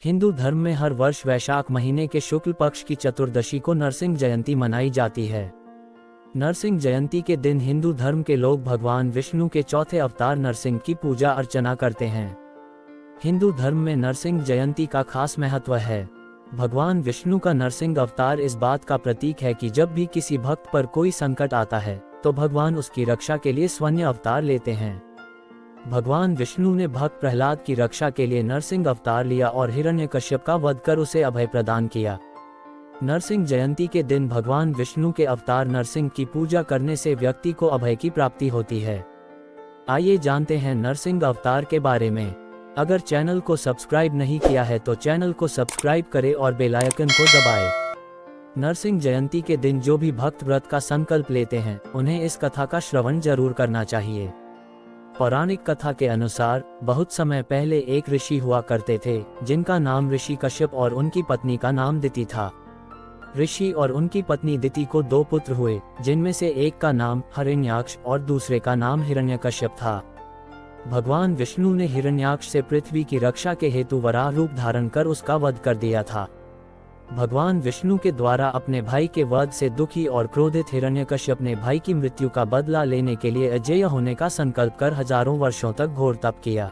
हिंदू धर्म में हर वर्ष वैशाख महीने के शुक्ल पक्ष की चतुर्दशी को नरसिंह जयंती मनाई जाती है। नरसिंह जयंती के दिन हिंदू धर्म के लोग भगवान विष्णु के चौथे अवतार नरसिंह की पूजा अर्चना करते हैं। हिंदू धर्म में नरसिंह जयंती का खास महत्व है। भगवान विष्णु का नरसिंह अवतार इस बात का प्रतीक है कि जब भी किसी भक्त पर कोई संकट आता है तो भगवान उसकी रक्षा के लिए स्वयं अवतार लेते हैं। भगवान विष्णु ने भक्त प्रहलाद की रक्षा के लिए नरसिंह अवतार लिया और हिरण्यकश्यप का वध कर उसे अभय प्रदान किया। नरसिंह जयंती के दिन भगवान विष्णु के अवतार नरसिंह की पूजा करने से व्यक्ति को अभय की प्राप्ति होती है। आइए जानते हैं नरसिंह अवतार के बारे में। अगर चैनल को सब्सक्राइब नहीं किया है तो चैनल को सब्सक्राइब करें और बेल आइकन को दबाएं। नरसिंह जयंती के दिन जो भी भक्त व्रत का संकल्प लेते हैं उन्हें इस कथा का श्रवण जरूर करना चाहिए। पौराणिक कथा के अनुसार बहुत समय पहले एक ऋषि हुआ करते थे जिनका नाम ऋषि कश्यप और उनकी पत्नी का नाम दिति था। ऋषि और उनकी पत्नी दिति को 2 पुत्र हुए, जिनमें से एक का नाम हिरण्याक्ष और दूसरे का नाम हिरण्यकश्यप था। भगवान विष्णु ने हिरण्याक्ष से पृथ्वी की रक्षा के हेतु वराह रूप धारण कर उसका वध कर दिया था। भगवान विष्णु के द्वारा अपने भाई के वध से दुखी और क्रोधित हिरण्यकश्यप ने भाई की मृत्यु का बदला लेने के लिए अजेय होने का संकल्प कर हजारों वर्षों तक घोर तप किया।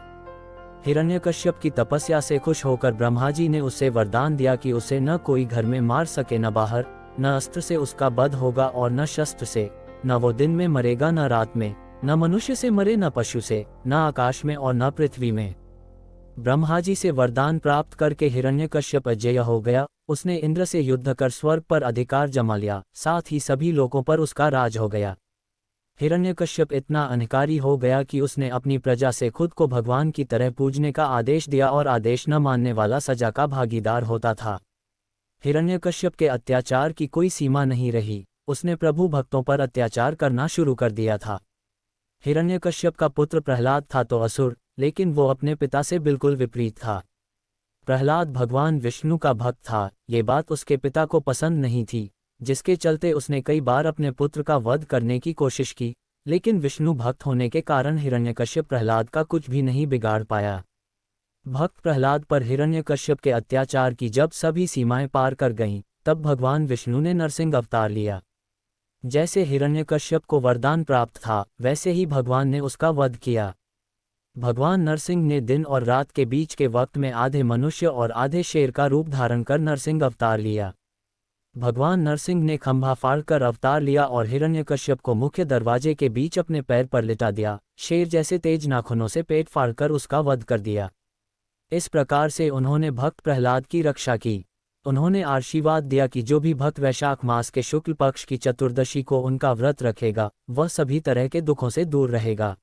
हिरण्यकश्यप की तपस्या से खुश होकर ब्रह्मा जी ने उसे वरदान दिया कि उसे न कोई घर में मार सके, न बाहर, न अस्त्र से उसका वध होगा और न शस्त्र से, न वो दिन में मरेगा न रात में, न मनुष्य से मरे न पशु से, न आकाश में और न पृथ्वी में। ब्रह्मा जी से वरदान प्राप्त करके हिरण्यकश्यप अजेय हो गया। उसने इंद्र से युद्ध कर स्वर्ग पर अधिकार जमा लिया, साथ ही सभी लोगों पर उसका राज हो गया। हिरण्यकश्यप इतना अहंकारी हो गया कि उसने अपनी प्रजा से खुद को भगवान की तरह पूजने का आदेश दिया और आदेश न मानने वाला सजा का भागीदार होता था। हिरण्यकश्यप के अत्याचार की कोई सीमा नहीं रही। उसने प्रभु भक्तों पर अत्याचार करना शुरू कर दिया था। हिरण्यकश्यप का पुत्र प्रहलाद था तो असुर, लेकिन वो अपने पिता से बिल्कुल विपरीत था। प्रहलाद भगवान विष्णु का भक्त था। ये बात उसके पिता को पसंद नहीं थी, जिसके चलते उसने कई बार अपने पुत्र का वध करने की कोशिश की, लेकिन विष्णु भक्त होने के कारण हिरण्यकश्यप प्रहलाद का कुछ भी नहीं बिगाड़ पाया। भक्त प्रहलाद पर हिरण्यकश्यप के अत्याचार की जब सभी सीमाएं पार कर गईं, तब भगवान विष्णु ने नरसिंह अवतार लिया। जैसे हिरण्यकश्यप को वरदान प्राप्त था, वैसे ही भगवान ने उसका वध किया। भगवान नरसिंह ने दिन और रात के बीच के वक्त में आधे मनुष्य और आधे शेर का रूप धारण कर नरसिंह अवतार लिया। भगवान नरसिंह ने खंभा फाड़कर अवतार लिया और हिरण्यकश्यप को मुख्य दरवाजे के बीच अपने पैर पर लिटा दिया। शेर जैसे तेज नाखूनों से पेट फाड़कर उसका वध कर दिया। इस प्रकार से उन्होंने भक्त प्रहलाद की रक्षा की। उन्होंने आशीर्वाद दिया कि जो भी भक्त वैशाख मास के शुक्ल पक्ष की चतुर्दशी को उनका व्रत रखेगा, वह सभी तरह के दुखों से दूर रहेगा।